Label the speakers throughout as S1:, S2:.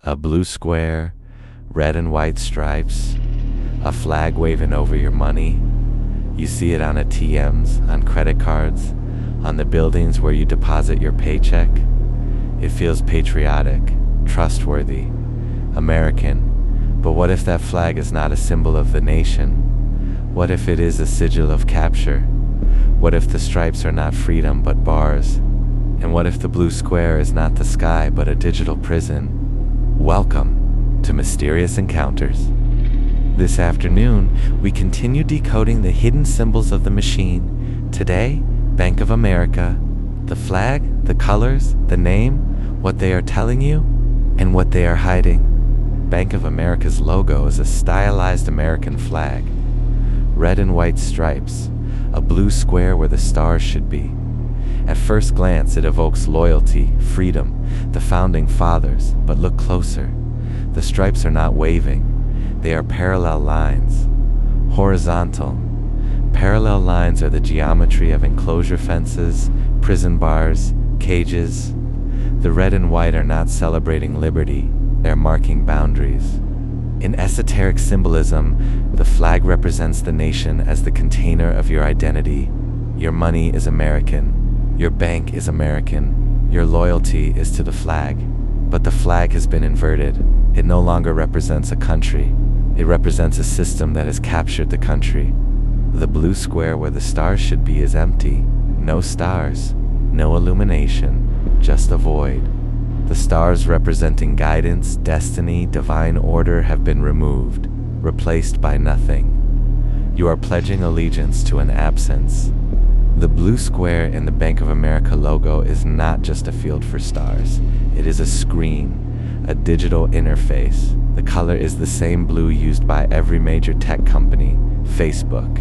S1: A blue square, red and white stripes, a flag waving over your money. You see it on ATMs, on credit cards, on the buildings where you deposit your paycheck. It feels patriotic, trustworthy, American. But what if that flag is not a symbol of the nation? What if it is a sigil of capture? What if the stripes are not freedom but bars? And what if the blue square is not the sky but a digital prison? Welcome to Mysterious Encounters. This afternoon, we continue decoding the hidden symbols of the machine. Today, Bank of America. The flag, the colors, the name, what they are telling you, and what they are hiding. Bank of America's logo is a stylized American flag. Red and white stripes, a blue square where the stars should be. At first glance, it evokes loyalty, freedom, the founding fathers, but look closer. The stripes are not waving. They are parallel lines. Horizontal. Parallel lines are the geometry of enclosure fences, prison bars, cages. The red and white are not celebrating liberty, they're marking boundaries. In esoteric symbolism, the flag represents the nation as the container of your identity. Your money is American. Your bank is American. Your loyalty is to the flag. But the flag has been inverted. It no longer represents a country. It represents a system that has captured the country. The blue square where the stars should be is empty. No stars, no illumination, just a void. The stars representing guidance, destiny, divine order have been removed, replaced by nothing. You are pledging allegiance to an absence. The blue square in the Bank of America logo is not just a field for stars. It is a screen, a digital interface. The color is the same blue used by every major tech company, Facebook,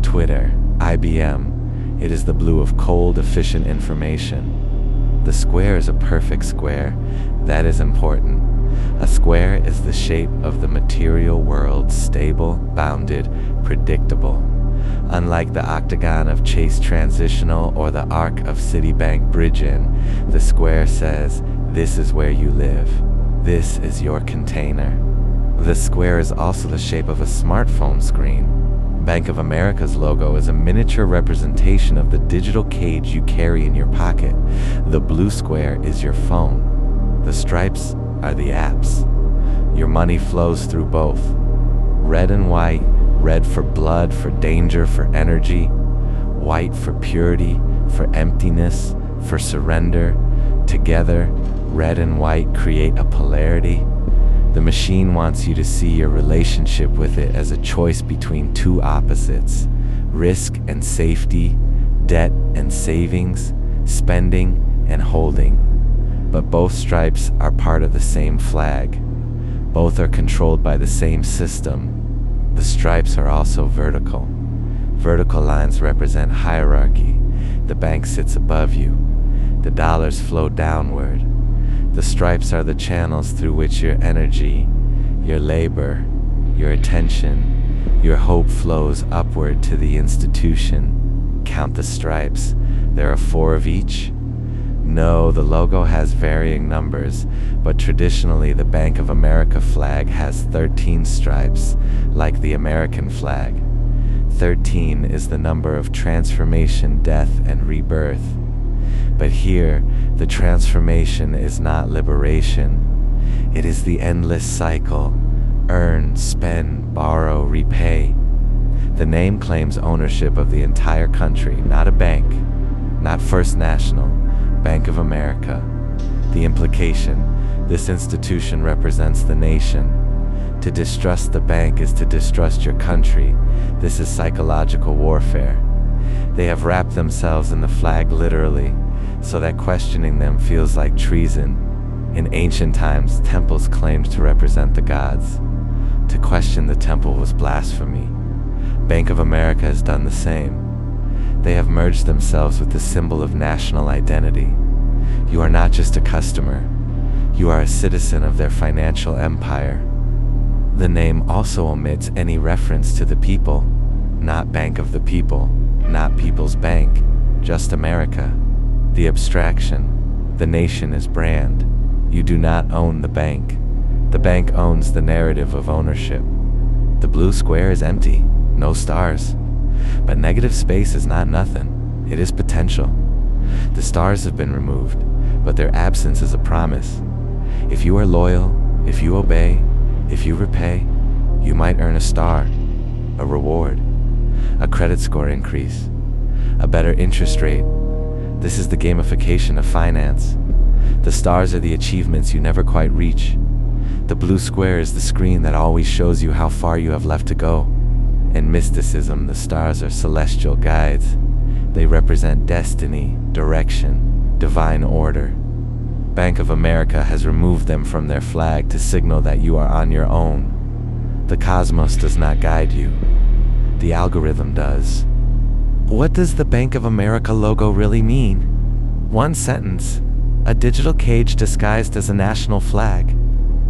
S1: Twitter, IBM. It is the blue of cold, efficient information. The square is a perfect square. That is important. A square is the shape of the material world, stable, bounded, predictable. Unlike the octagon of Chase Transitional or the arc of Citibank Bridge-In, the square says, this is where you live. This is your container. The square is also the shape of a smartphone screen. Bank of America's logo is a miniature representation of the digital cage you carry in your pocket. The blue square is your phone. The stripes are the apps. Your money flows through both. Red and white, red for blood, for danger, for energy. White for purity, for emptiness, for surrender. Together, red and white create a polarity. The machine wants you to see your relationship with it as a choice between two opposites: risk and safety, debt and savings, spending and holding. But both stripes are part of the same flag. Both are controlled by the same system. The stripes are also vertical. Vertical lines represent hierarchy. The bank sits above you. The dollars flow downward. The stripes are the channels through which your energy, your labor, your attention, your hope flows upward to the institution. Count the stripes. There are 4 of each. No, the logo has varying numbers, but traditionally the Bank of America flag has 13 stripes, like the American flag. 13 is the number of transformation, death, and rebirth. But here, the transformation is not liberation. It is the endless cycle. Earn, spend, borrow, repay. The name claims ownership of the entire country, not a bank, not First National, Bank of America. The implication: this institution represents the nation. To distrust the bank is to distrust your country. This is psychological warfare. They have wrapped themselves in the flag literally, so that questioning them feels like treason. In ancient times, temples claimed to represent the gods. To question the temple was blasphemy. Bank of America has done the same. They have merged themselves with the symbol of national identity. You are not just a customer. You are a citizen of their financial empire. The name also omits any reference to the people. Not Bank of the People, not People's Bank, just America. The abstraction. The nation is brand. You do not own the bank. The bank owns the narrative of ownership. The blue square is empty, no stars. But negative space is not nothing, it is potential. The stars have been removed, but their absence is a promise. If you are loyal, if you obey, if you repay, you might earn a star, a reward, a credit score increase, a better interest rate. This is the gamification of finance. The stars are the achievements you never quite reach. The blue square is the screen that always shows you how far you have left to go. In mysticism, the stars are celestial guides. They represent destiny, direction, divine order. Bank of America has removed them from their flag to signal that you are on your own. The cosmos does not guide you. The algorithm does. What does the Bank of America logo really mean? One sentence: a digital cage disguised as a national flag,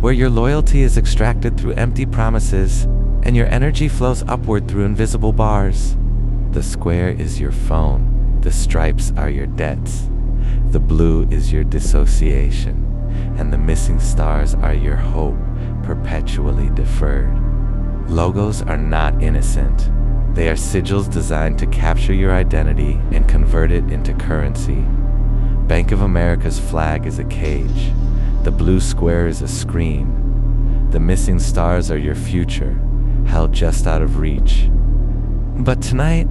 S1: where your loyalty is extracted through empty promises and your energy flows upward through invisible bars. The square is your phone. The stripes are your debts. The blue is your dissociation, and the missing stars are your hope, perpetually deferred. Logos are not innocent. They are sigils designed to capture your identity and convert it into currency. Bank of America's flag is a cage. The blue square is a screen. The missing stars are your future, held just out of reach. But tonight,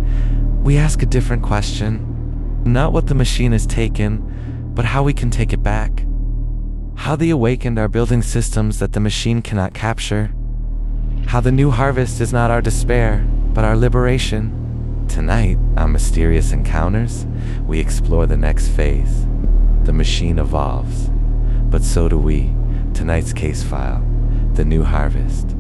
S1: we ask a different question. Not what the machine has taken, but how we can take it back. How the awakened are building systems that the machine cannot capture. How the new harvest is not our despair, but our liberation. Tonight, on Mysterious Encounters, we explore the next phase. The machine evolves, but so do we. Tonight's case file, the new harvest.